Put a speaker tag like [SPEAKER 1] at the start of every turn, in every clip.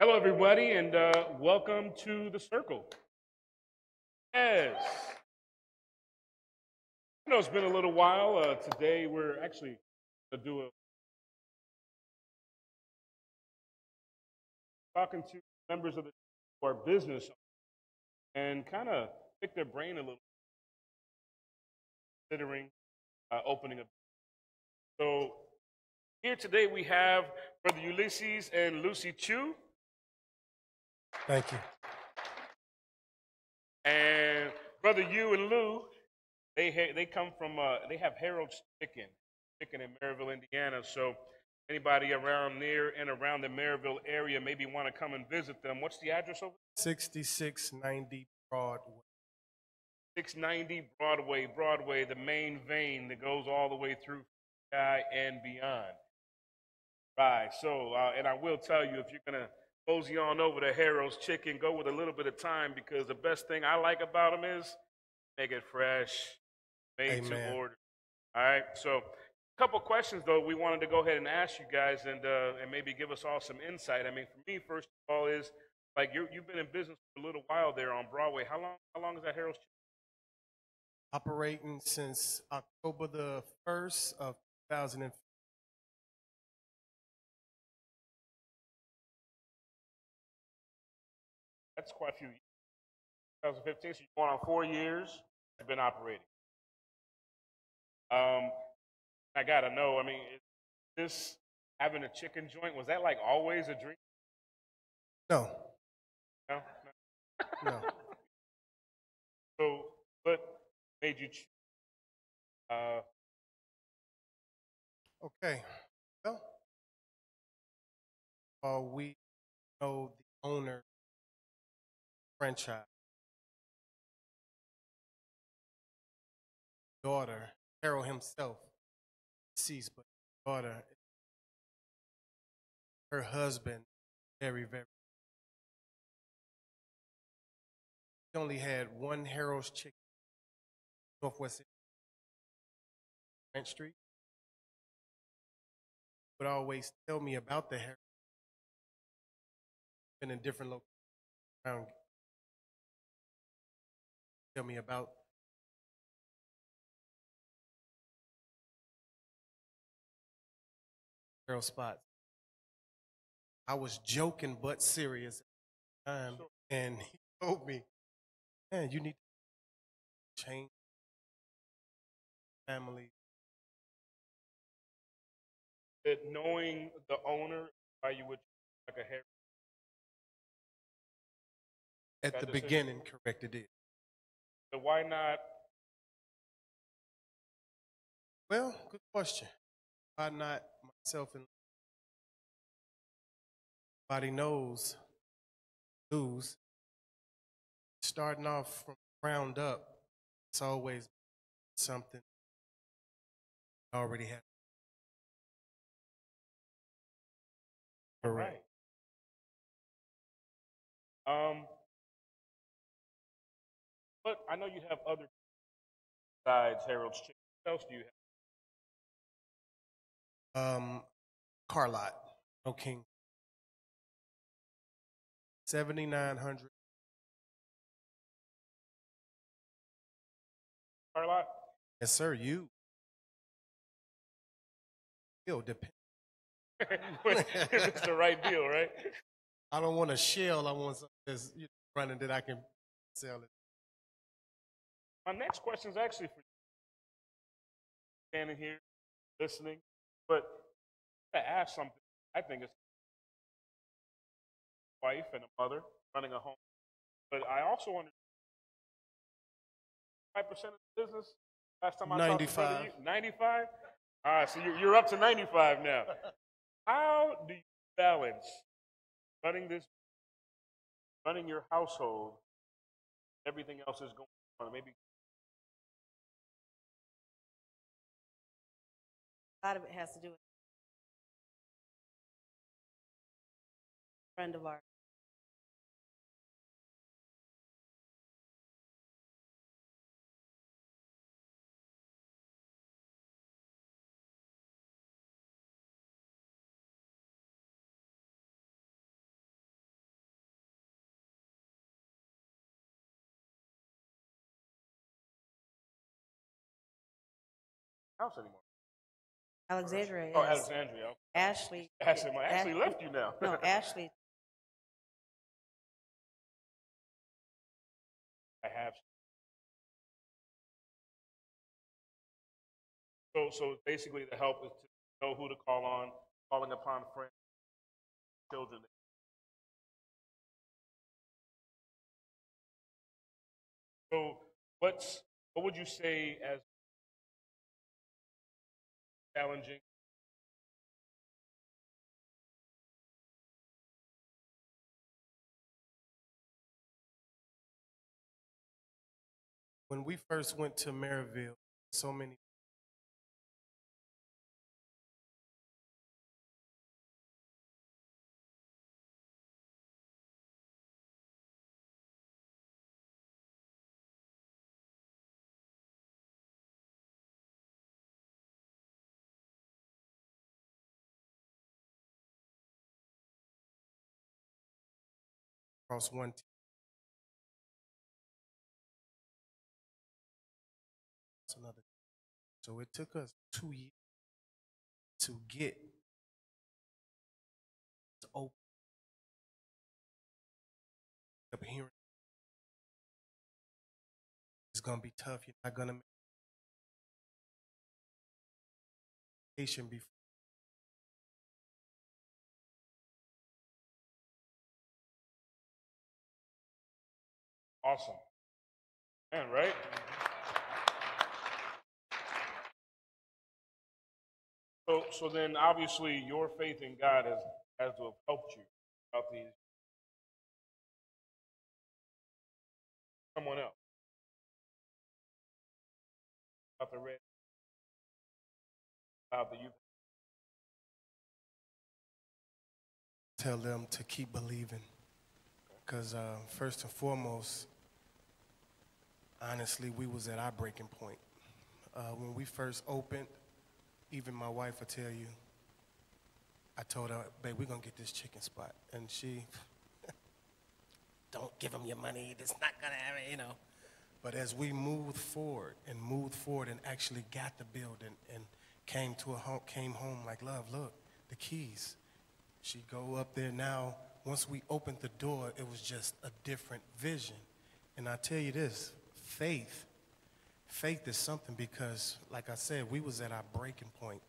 [SPEAKER 1] Hello, everybody, and welcome to the Circle. Yes, I know it's been a little while. Today, we're actually going to do a talking to members of our business and kind of pick their brain a little, considering opening up. So here today we have Brother Ulysses and Lucy Chu,
[SPEAKER 2] Thank you.
[SPEAKER 1] and Brother Yu and Lou. They come from they have Harold's Chicken in Maryville, Indiana. So anybody around near and around the Maryville area maybe want to come and visit them. What's the address over?
[SPEAKER 2] 6690 Broadway.
[SPEAKER 1] 690 Broadway, the main vein that goes all the way through Sky and beyond. Right. So and I will tell you, if you're gonna mosey on over to Harold's Chicken, go with a little bit of time because the best thing I like about them is make it fresh, made to
[SPEAKER 2] Amen.
[SPEAKER 1] order. All right. So, a couple questions though we wanted to go ahead and ask you guys, and maybe give us all some insight. I mean, for me, first of all, is like you've been in business for a little while there on Broadway. How long is that Harold's?
[SPEAKER 2] Operating since October the 1st of 2015.
[SPEAKER 1] That's quite a few years. 2015. So you're going on 4 years. You've been operating. Um, I gotta know. I mean, is this having a chicken joint, was that like always a dream?
[SPEAKER 2] No,
[SPEAKER 1] No.
[SPEAKER 2] no.
[SPEAKER 1] So, what made you choose? Uh,
[SPEAKER 2] Okay. Well, we know the owner franchise daughter, Harold himself, deceased, but daughter, her husband, very. He only had one Harold's Chicken, Northwest Grant Street. Would always tell me about the Harold. Been in different locations around. Tell me about Harold spots. I was joking but serious at the time,
[SPEAKER 1] so,
[SPEAKER 2] and he told me, "Man, you need to change family."
[SPEAKER 1] that knowing the owner, why you would like a hair
[SPEAKER 2] At
[SPEAKER 1] that
[SPEAKER 2] the
[SPEAKER 1] decision?
[SPEAKER 2] beginning, corrected it.
[SPEAKER 1] So why not?
[SPEAKER 2] Well, good question. Why not myself and nobody knows lose? Starting off from ground up, it's always something I already had.
[SPEAKER 1] All
[SPEAKER 2] Correct.
[SPEAKER 1] right. But I know you have other besides Harold's Chicken. What else do you have?
[SPEAKER 2] Car lot, no King, 7900.
[SPEAKER 1] Car lot?
[SPEAKER 2] Yes, sir. You still depend.
[SPEAKER 1] If it's the right deal, right?
[SPEAKER 2] I don't want a shell. I want something that's running that I can sell it.
[SPEAKER 1] My next question is actually for you standing here, listening. But to ask something, I think it's a wife and a mother running a home. But I also want 5% of the business. Last time I talked to Brother
[SPEAKER 2] 95.
[SPEAKER 1] you, 95? All right, so you're up to 95 now. How do you balance running this, running your household, everything else is going on? Maybe
[SPEAKER 3] A lot of it has to do with a friend of ours.
[SPEAKER 1] house anymore.
[SPEAKER 3] Alexandria
[SPEAKER 1] Oh,
[SPEAKER 3] is.
[SPEAKER 1] Alexandria. Okay.
[SPEAKER 3] Ashley.
[SPEAKER 1] Ashley left you now.
[SPEAKER 3] No, Ashley.
[SPEAKER 1] I have. So basically, the help is to know who to call on, calling upon friends, children. So, what would you say as challenging?
[SPEAKER 2] When we first went to Maryville, so many across one to another. So it took us 2 years to get to open up hearing. It's gonna be tough. You're not gonna make patient before.
[SPEAKER 1] Awesome, man, right? So then, obviously, your faith in God has to have helped you out these. Someone else about the red, about the youth.
[SPEAKER 2] Tell them to keep believing, because first and foremost, honestly, we was at our breaking point. When we first opened, even my wife will tell you, I told her, babe, we're gonna get this chicken spot. And she, don't give them your money, it's not gonna happen. But as we moved forward and actually got the building and came home like, love, look, the keys. She go up there now. Once we opened the door, it was just a different vision. And I tell you this, faith is something, because, like I said, we was at our breaking point.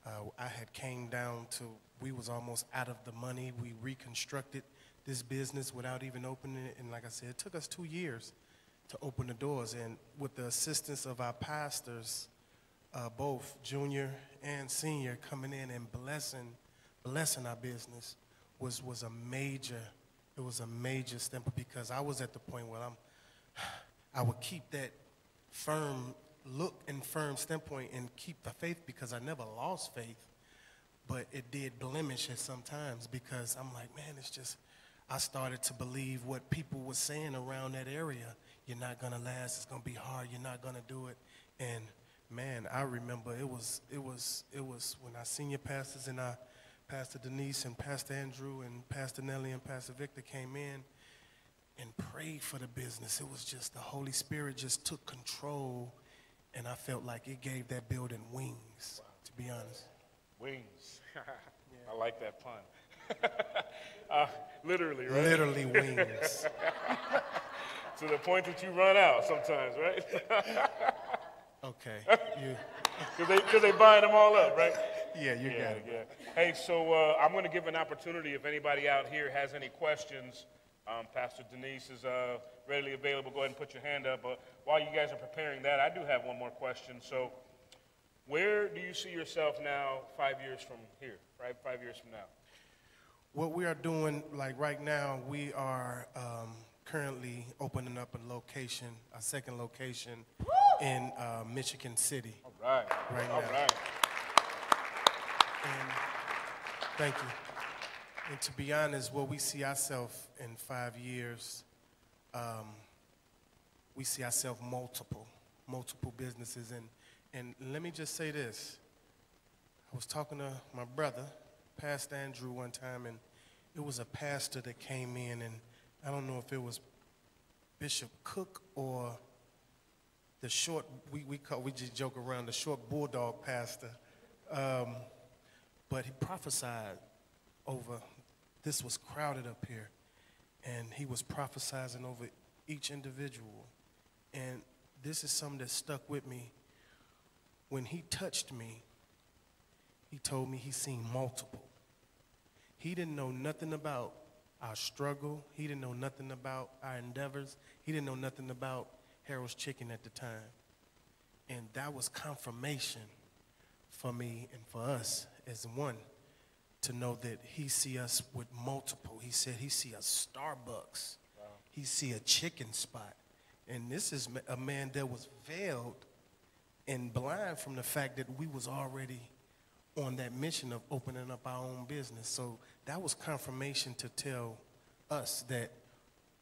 [SPEAKER 2] I had came down to, we was almost out of the money. We reconstructed this business without even opening it. And like I said, it took us 2 years to open the doors. And with the assistance of our pastors, both junior and senior, coming in and blessing our business was a major step, because I was at the point where I would keep that firm look and firm standpoint and keep the faith, because I never lost faith, but it did blemish at some times, because I'm like, man, it's just, I started to believe what people were saying around that area. You're not gonna last, it's gonna be hard, you're not gonna do it. And man, I remember it was when our senior pastors and our Pastor Denise and Pastor Andrew and Pastor Nellie and Pastor Victor came in and prayed for the business. It was just the Holy Spirit just took control, and I felt like it gave that building wings, to be honest.
[SPEAKER 1] Wings. I like that pun. Literally, right?
[SPEAKER 2] Literally wings.
[SPEAKER 1] To the point that you run out sometimes, right?
[SPEAKER 2] Okay.
[SPEAKER 1] Because they buying them all up, right?
[SPEAKER 2] You got it.
[SPEAKER 1] Yeah. Hey, so I'm going to give an opportunity if anybody out here has any questions. Pastor Denise is readily available. Go ahead and put your hand up. But while you guys are preparing that, I do have one more question. So where do you see yourself now 5 years from here, right? 5 years from now?
[SPEAKER 2] What we are doing, like right now, we are currently opening up a second location in Michigan City.
[SPEAKER 1] All right.
[SPEAKER 2] Right now.
[SPEAKER 1] All right.
[SPEAKER 2] And thank you. And to be honest, what we see ourselves in 5 years, we see ourselves multiple businesses. And let me just say this. I was talking to my brother, Pastor Andrew, one time, and it was a pastor that came in, and I don't know if it was Bishop Cook or the short, we just joke around, the short bulldog pastor. But he prophesied over, this was crowded up here, and he was prophesizing over each individual. And this is something that stuck with me. When he touched me, he told me he's seen multiple. He didn't know nothing about our struggle. He didn't know nothing about our endeavors. He didn't know nothing about Harold's Chicken at the time. And that was confirmation for me and for us as one to know that he see us with multiple. He said he see a Starbucks. Wow. He see a chicken spot. And this is a man that was veiled and blind from the fact that we was already on that mission of opening up our own business. So that was confirmation to tell us that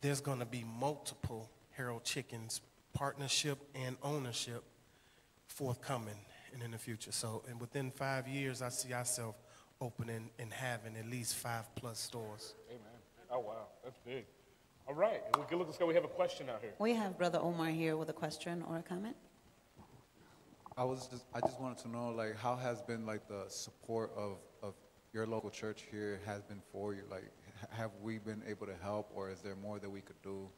[SPEAKER 2] there's going to be multiple Harold Chickens partnership and ownership forthcoming and in the future. So, and within 5 years, I see ourselves opening and having at least 5+ stores.
[SPEAKER 1] Amen. Oh, wow. That's big. All right. Let's go. We have a question out here.
[SPEAKER 3] We have Brother Omar here with a question or a comment.
[SPEAKER 4] I just wanted to know, like, how has been, like, the support of your local church here has been for you? Like, have we been able to help, or is there more that we could do?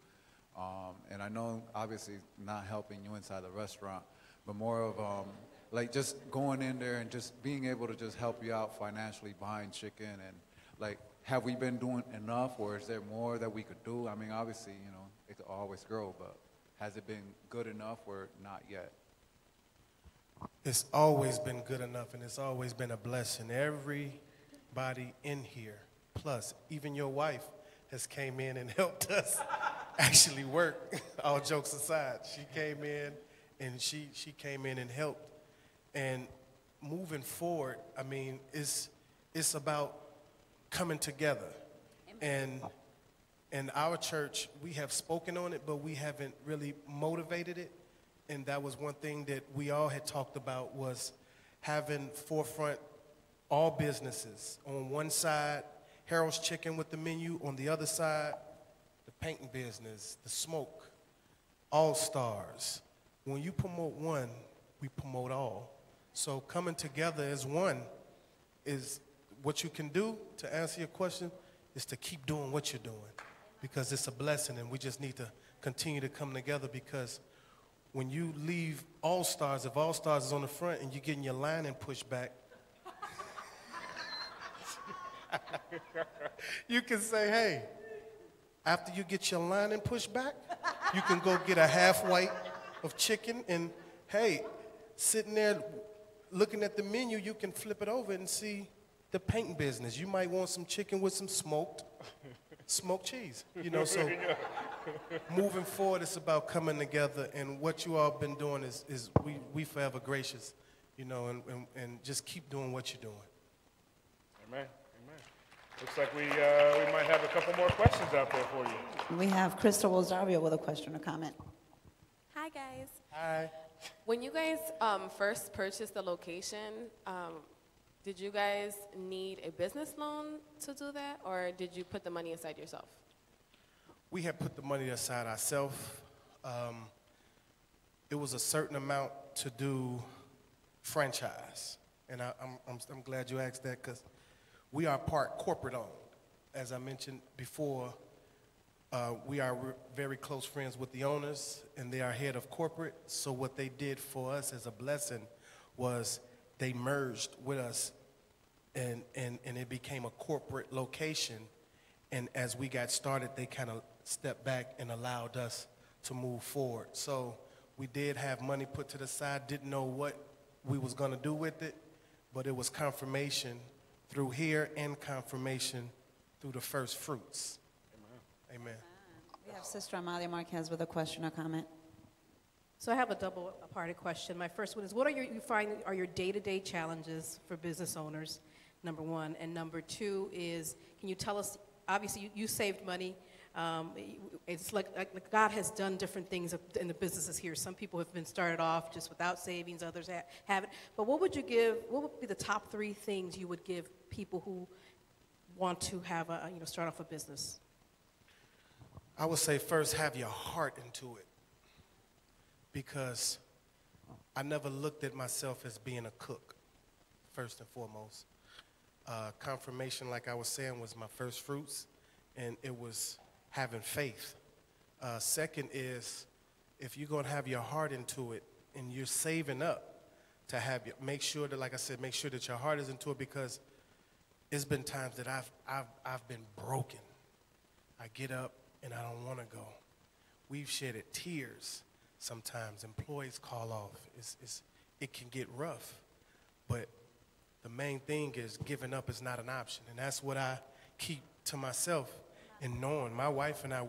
[SPEAKER 4] And I know, obviously, not helping you inside the restaurant, but more of, like, just going in there and just being able to just help you out financially buying chicken. And, like, have we been doing enough, or is there more that we could do? I mean, obviously, you know, it could always grow, but has it been good enough or not yet?
[SPEAKER 2] It's always been good enough, and it's always been a blessing. Everybody in here, plus even your wife, has came in and helped us actually work, all jokes aside. She came in, and she came in and helped. And moving forward, I mean, it's about coming together. And our church, we have spoken on it, but we haven't really motivated it. And that was one thing that we all had talked about, was having forefront all businesses. On one side, Harold's Chicken with the menu. On the other side, the painting business, the smoke, All Stars. When you promote one, we promote all. So coming together as one is what you can do. To answer your question, is to keep doing what you're doing, because it's a blessing, and we just need to continue to come together, because when you leave All Stars, if All Stars is on the front and you're getting your lining pushed back, you can say, hey, after you get your lining pushed back, you can go get a half white of chicken, and hey, sitting there looking at the menu, you can flip it over and see the painting business. You might want some chicken with some smoked cheese, you know. So moving forward, it's about coming together, and what you all been doing is we forever gracious, you know, and just keep doing what you're doing.
[SPEAKER 1] Amen. Amen. Looks like we might have a couple more questions out there for you.
[SPEAKER 3] We have Crystal Rosario with a question or comment.
[SPEAKER 5] Hi, guys.
[SPEAKER 2] Hi.
[SPEAKER 5] When you guys first purchased the location, did you guys need a business loan to do that, or did you put the money aside yourself?
[SPEAKER 2] We had put the money aside ourselves. It was a certain amount to do franchise, and I'm glad you asked that, because we are part corporate owned. As I mentioned before, we are very close friends with the owners, and they are head of corporate. So what they did for us as a blessing was they merged with us, and it became a corporate location. And as we got started, they kind of stepped back and allowed us to move forward. So we did have money put to the side, didn't know what we was going to do with it, but it was confirmation through here and confirmation through the first fruits. Amen. Amen.
[SPEAKER 3] We have Sister Amalia Marquez with a question or comment.
[SPEAKER 6] So I have a double-parted question. My first one is, what you find are your day-to-day challenges for business owners, number one? And number two is, can you tell us, obviously you saved money. It's like God has done different things in the businesses here. Some people have been started off just without savings, others haven't. But what would be the top 3 things you would give people who want to have start off a business?
[SPEAKER 2] I would say first, have your heart into it. because I never looked at myself as being a cook, first and foremost. Confirmation, like I was saying, was my first fruits, and it was having faith. Second is, if you're going to have your heart into it and you're saving up to have your, make sure that, like I said, make sure that your heart is into it, because it's been times that I've been broken. I get up and I don't want to go. We've shedded tears sometimes. Employees call off. It can get rough, but the main thing is giving up is not an option, and that's what I keep to myself. And knowing my wife and I,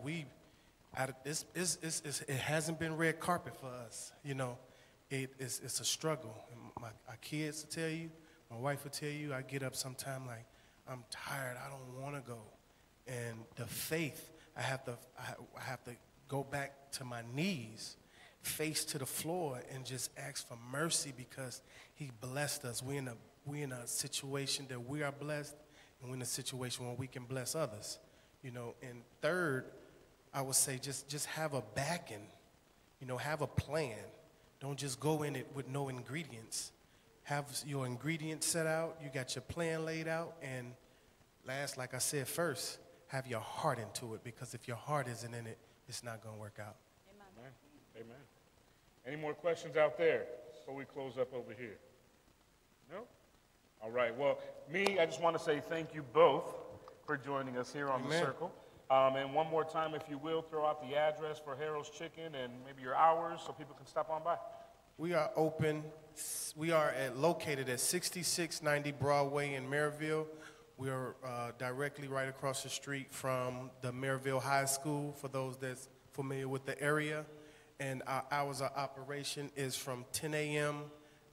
[SPEAKER 2] it hasn't been red carpet for us. You know, it's a struggle. And our kids will tell you, my wife will tell you, I get up sometime like, I'm tired, I don't want to go. And the faith, I have to go back to my knees, face to the floor, and just ask for mercy, because he blessed us. We're in a situation that we are blessed, and we're in a situation where we can bless others. You know, and third, I would say just have a backing, you know, have a plan. Don't just go in it with no ingredients. Have your ingredients set out, you got your plan laid out, and last, like I said first, have your heart into it, because if your heart isn't in it, it's not going to work out.
[SPEAKER 1] Amen. Amen. Any more questions out there before we close up over here? No? All right. Well, I just want to say thank you both for joining us here on The Circle. And one more time, if you will, throw out the address for Harold's Chicken and maybe your hours so people can stop on by.
[SPEAKER 2] We are open. We are located at 6690 Broadway in Maryville. We are directly right across the street from the Maryville High School, for those that's familiar with the area. And our hours of operation is from 10 a.m.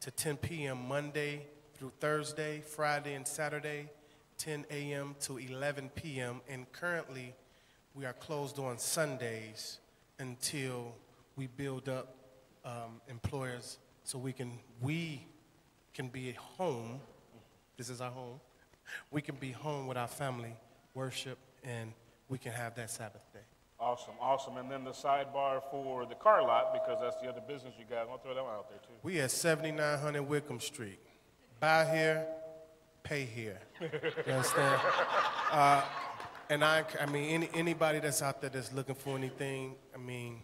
[SPEAKER 2] to 10 p.m. Monday through Thursday, Friday and Saturday, 10 a.m. to 11 p.m. And currently, we are closed on Sundays until we build up employers so we can be at home. This is our home. We can be home with our family, worship, and we can have that Sabbath day.
[SPEAKER 1] Awesome, awesome. And then the sidebar for the car lot, because that's the other business you guys. I want to throw that one out there, too.
[SPEAKER 2] We at 7900 Wickham Street. Buy here, pay here. You understand? And I mean, anybody that's out there that's looking for anything, I mean,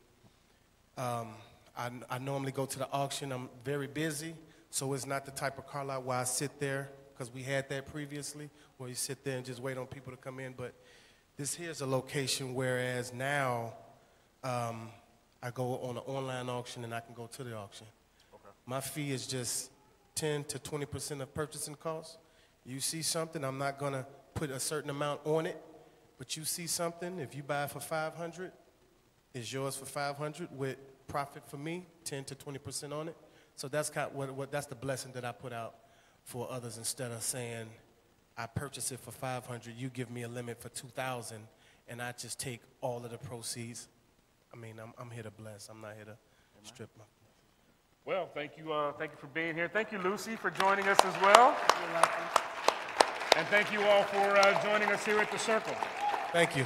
[SPEAKER 2] I normally go to the auction. I'm very busy, so it's not the type of car lot where I sit there, because we had that previously, where you sit there and just wait on people to come in. But this here's a location, whereas now I go on an online auction and I can go to the auction. Okay. My fee is just 10 to 20% of purchasing costs. You see something, I'm not going to put a certain amount on it, but you see something, if you buy it for $500, it's yours for $500 with profit for me, 10 to 20% on it. So that's kind of that's the blessing that I put out for others. Instead of saying, I purchase it for $500, you give me a limit for $2,000, and I just take all of the proceeds. I mean, I'm here to bless. I'm not here to strip my.
[SPEAKER 1] Well, thank you for being here. Thank you, Lucy, for joining us as well.
[SPEAKER 3] You're welcome.
[SPEAKER 1] And thank you all for joining us here at The Circle.
[SPEAKER 2] Thank you.